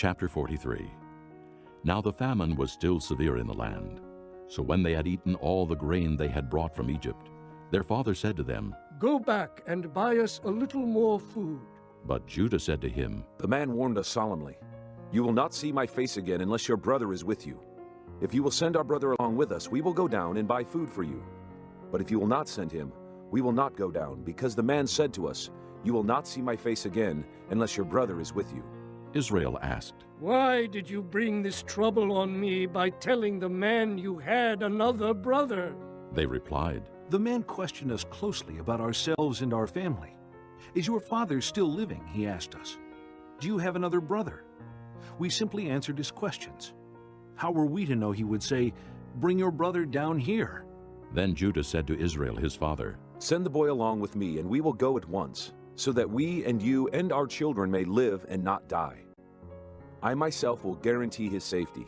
Chapter 43. Now the famine was still severe in the land. So when they had eaten all the grain they had brought from Egypt, their father said to them, "Go back and buy us a little more food." But Judah said to him, The man warned us solemnly, "You will not see my face again unless your brother is with you. If you will send our brother along with us, we will go down and buy food for you. But if you will not send him, we will not go down, because the man said to us, 'You will not see my face again unless your brother is with you.'" Israel asked, "Why did you bring this trouble on me by telling the man you had another brother?" They replied, The man questioned us closely about ourselves and our family. "Is your father still living?" he asked us. "Do you have another brother?" We simply answered his questions. How were we to know he would say, "Bring your brother down here"? Then Judah said to Israel his father, "Send the boy along with me, and we will go at once, so that we and you and our children may live and not die. I myself will guarantee his safety.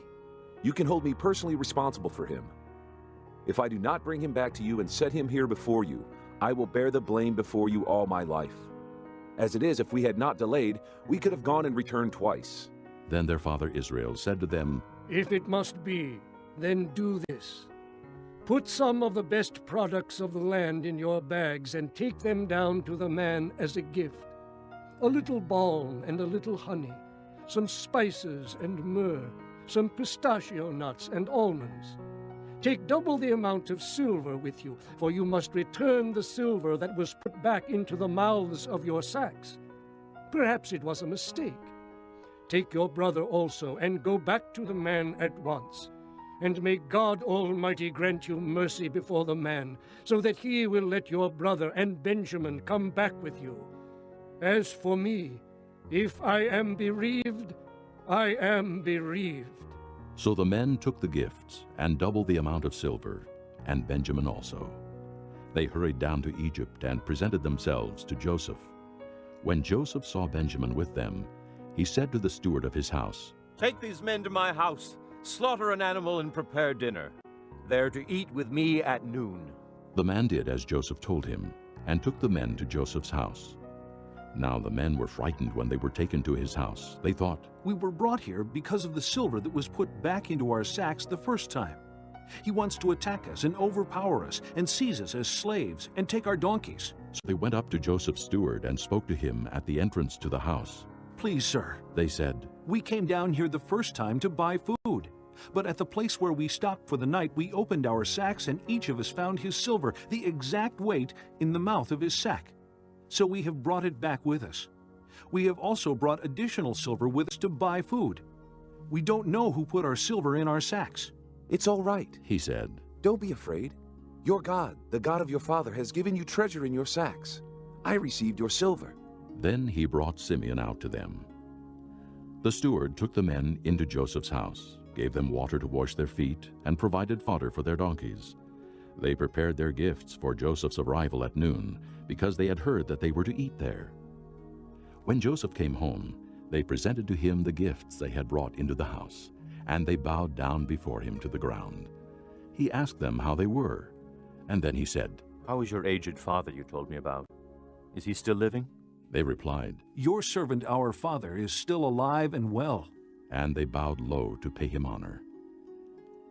You can hold me personally responsible for him. If I do not bring him back to you and set him here before you, I will bear the blame before you all my life. As it is, if we had not delayed, we could have gone and returned twice." Then their father Israel said to them, "If it must be, then do this. Put some of the best products of the land in your bags and take them down to the man as a gift. A little balm and a little honey, some spices and myrrh, some pistachio nuts and almonds. Take double the amount of silver with you, for you must return the silver that was put back into the mouths of your sacks. Perhaps it was a mistake. Take your brother also, and go back to the man at once. And may God Almighty grant you mercy before the man, so that he will let your brother and Benjamin come back with you. As for me, if I am bereaved, I am bereaved." So the men took the gifts and doubled the amount of silver, and Benjamin also. They hurried down to Egypt and presented themselves to Joseph. When Joseph saw Benjamin with them, he said to the steward of his house, "Take these men to my house, slaughter an animal and prepare dinner. They're to eat with me at noon." The man did as Joseph told him, and took the men to Joseph's house. Now the men were frightened when they were taken to his house. They thought, We were brought here because of the silver that was put back into our sacks the first time. He wants to attack us and overpower us and seize us as slaves and take our donkeys. so they went up to Joseph's steward and spoke to him at the entrance to the house. "Please, sir, They said, we came down here the first time to buy food. But at the place where we stopped for the night, we opened our sacks, and each of us found his silver, the exact weight, in the mouth of his sack. So we have brought it back with us. We have also brought additional silver with us to buy food. We don't know who put our silver in our sacks." "It's all right," he said. "Don't be afraid. Your God, the God of your father, has given you treasure in your sacks. I received your silver." Then he brought Simeon out to them. The steward took the men into Joseph's house, gave them water to wash their feet, and provided fodder for their donkeys. They prepared their gifts for Joseph's arrival at noon, because they had heard that they were to eat there. When Joseph came home, they presented to him the gifts they had brought into the house, and they bowed down before him to the ground. He asked them how they were, and then he said, "How is your aged father you told me about? Is he still living?" They replied, "Your servant, our father, is still alive and well." and they bowed low to pay him honor.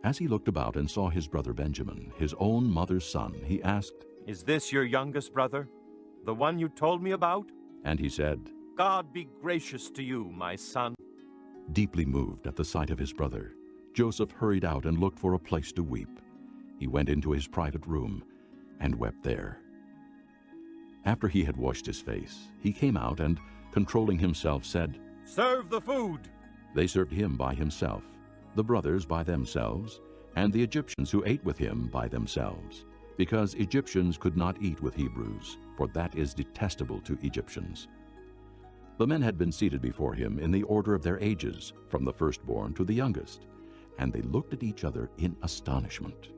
As he looked about and saw his brother Benjamin, his own mother's son, he asked, "Is this your youngest brother, the one you told me about?" and he said, "God be gracious to you, my son." Deeply moved at the sight of his brother, Joseph hurried out and looked for a place to weep. He went into his private room and wept there. After he had washed his face, he came out and, controlling himself, said, "Serve the food." They served him by himself, the brothers by themselves, and the Egyptians who ate with him by themselves, because Egyptians could not eat with Hebrews, for that is detestable to Egyptians. The men had been seated before him in the order of their ages, from the firstborn to the youngest, and they looked at each other in astonishment.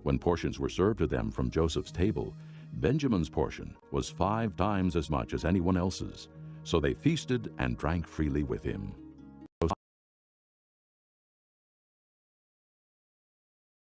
When portions were served to them from Joseph's table, Benjamin's portion was 5 times as much as anyone else's, so they feasted and drank freely with him.